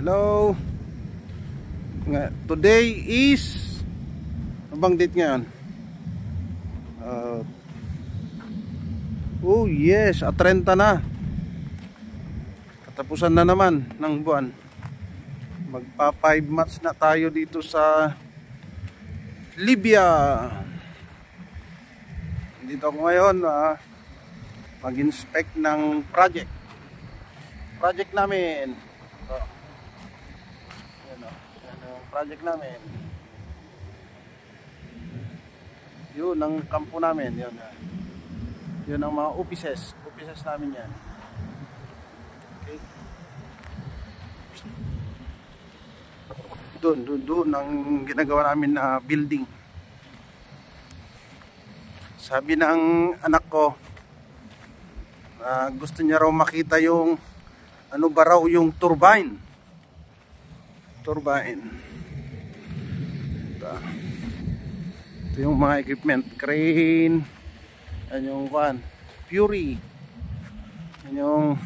Hello. Today is abang date ngayon? Oh yes, 30 na. Katapusan na naman ng buwan. Magpa 5 months na tayo dito sa Libya. Dito ako ngayon mag-inspect ng project namin. Yan ang project namin. Yun ang kampo namin. Yun ang mga offices namin yan. Okay. Doon ang ginagawa namin na building. Sabi ng anak ko, gusto niya raw makita yung ano ba raw yung turbine. Ito yung mga equipment, crane, yan yung Fury, yan yung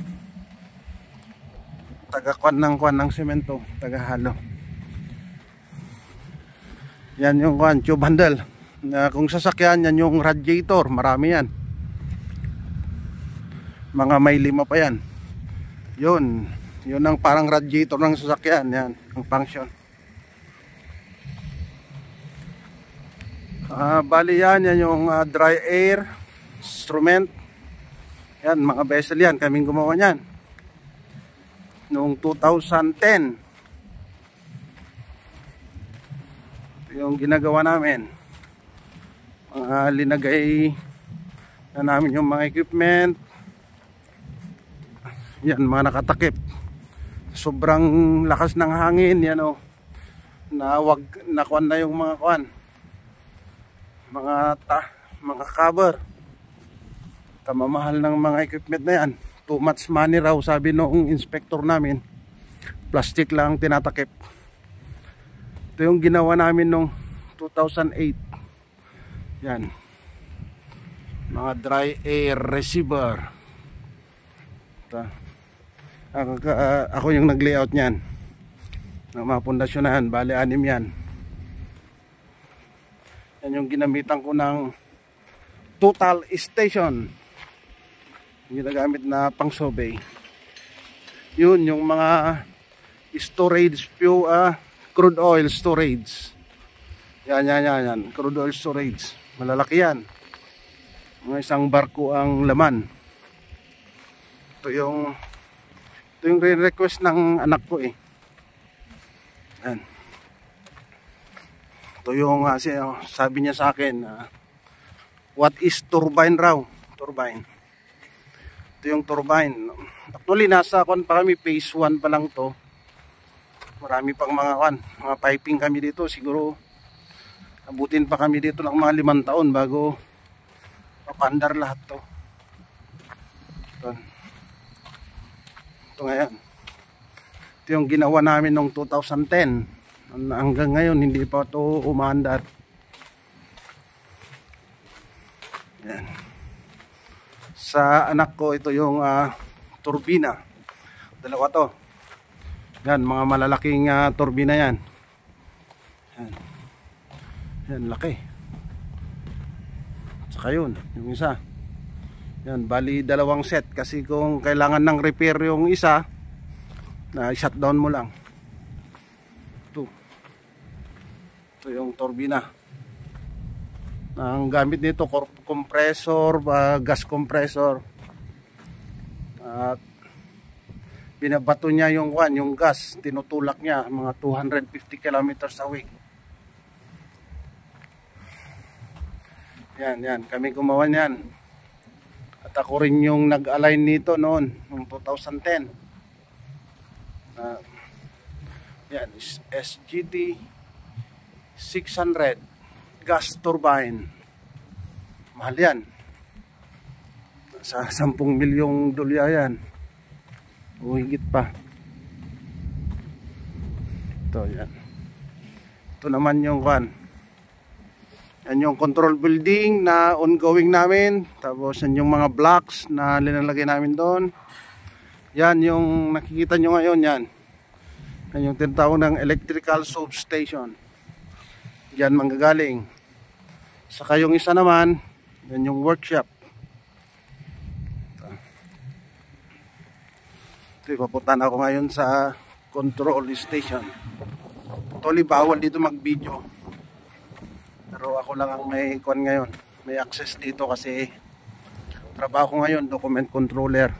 taga-kwan ng semento, taga-halo. Yan yung tube handle. Kung sasakyan, yan yung radiator, marami yan. Mga may 5 pa yan. Yun ang parang radiator ng sasakyan. Yan ang function. Bali yan yung dry air instrument. Yan, mga vessel yan, kaming gumawa yan noong 2010. Yung ginagawa namin, linagay na namin yung mga equipment. Yan, mga nakatakip. Sobrang lakas ng hangin, yan o. Nakuan na yung mga mga cover. Kamamahal ng mga equipment na yan. Too much money raw, sabi noong inspector namin. Plastic lang tinatakip. Ito yung ginawa namin noong 2008. Yan, mga dry air receiver. Ako yung nag-layout niyan ng mga pundasyonan. Bali 6 yan. Yan yung ginamitan ko ng total station, ginagamit na pang survey. Yun yung mga storage, crude oil storage. Yan, crude oil storage. Malalaki yan. Mga isang barko ang laman. Ito yung request ng anak ko eh. Yan. Ito yung sabi niya sa akin, what is turbine raw? Turbine. Ito yung turbine. Actually nasa pa kami, phase 1 pa lang to. Marami pang mga piping kami dito. Siguro abutin pa kami dito ng mga 5 taon bago mapandar lahat to. Ito ngayon. Ito yung ginawa namin noong 2010. Hanggang ngayon hindi pa ito umaandar. Yan. Sa anak ko ito yung turbina. Dalawa to. Yan, mga malalaking turbina yan. Yan, laki. Saka yun, yung isa. Yan, bali 2 set. Kasi kung kailangan ng repair yung isa, na shutdown mo lang. Ito yung turbina. Ang gamit nito, compressor, gas compressor. At binabato niya yung gas, tinutulak niya mga 250 kilometers away. Yan, kami gumawa niyan. At ako rin yung nag-align nito noong 2010. Yan, SGT 600 gas turbine. Mahal yan. Sa 10 milyong dolyar yan. O higit pa. Ito, yan. Ito naman yung yan yung control building na ongoing namin. Tapos yan yung mga blocks na linalagay namin doon. Yan yung nakikita nyo ngayon, yan Yan yung tinatawag ng electrical substation. Diyan manggagaling. Saka yung isa naman, yan yung workshop. Ito, papuntan ako ngayon sa control station. Totally bawal dito mag-video. Pero ako lang ang may kuan ngayon. May access dito kasi trabaho ko ngayon, document controller.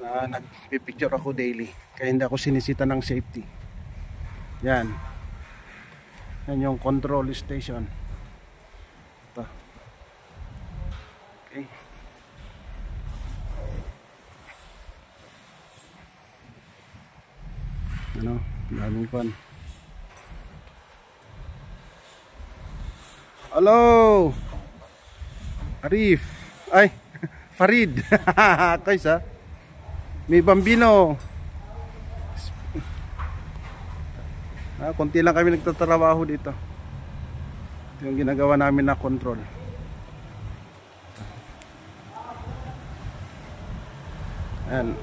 Nagpipicture ako daily. Kaya hindi ako sinisita ng safety. Yan. Yan yung control station. Ito. Okay. Ano, daming pan. Hello Arif. Ay, Farid. Guys ha. May Bambino. Konti lang kami nagtatrabaho dito. Ito yung ginagawa namin na control. Ayan.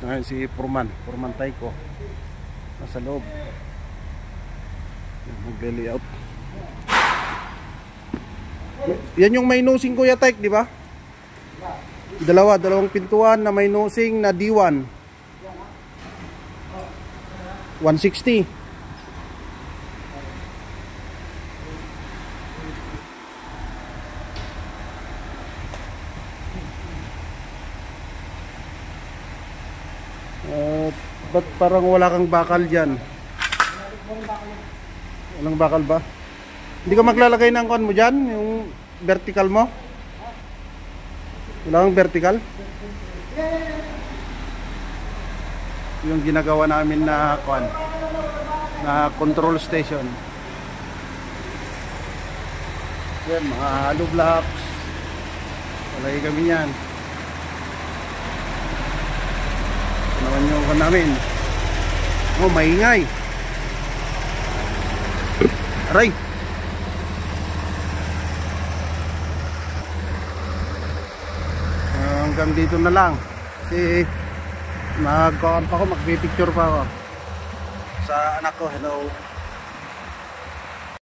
Ngayon si Purman Taiko nasa loob. Mag-layout. Yan yung may nosing Kuya Taik, di ba? Dalawang pintuan na may nosing na D1. 160. Ba't parang wala kang bakal dyan? Walang bakal ba? Hindi ka maglalagay ng kon mo dyan? Yung vertical mo? Wala kang vertical? Yung ginagawa namin na kon, na control station. Yan, mga hollow blocks. Walay kami yan. Naman yung kon namin. Oh, maingay. Aray. Hanggang dito na lang. Kasi mag-picture pa ako sa anak ko. Hello.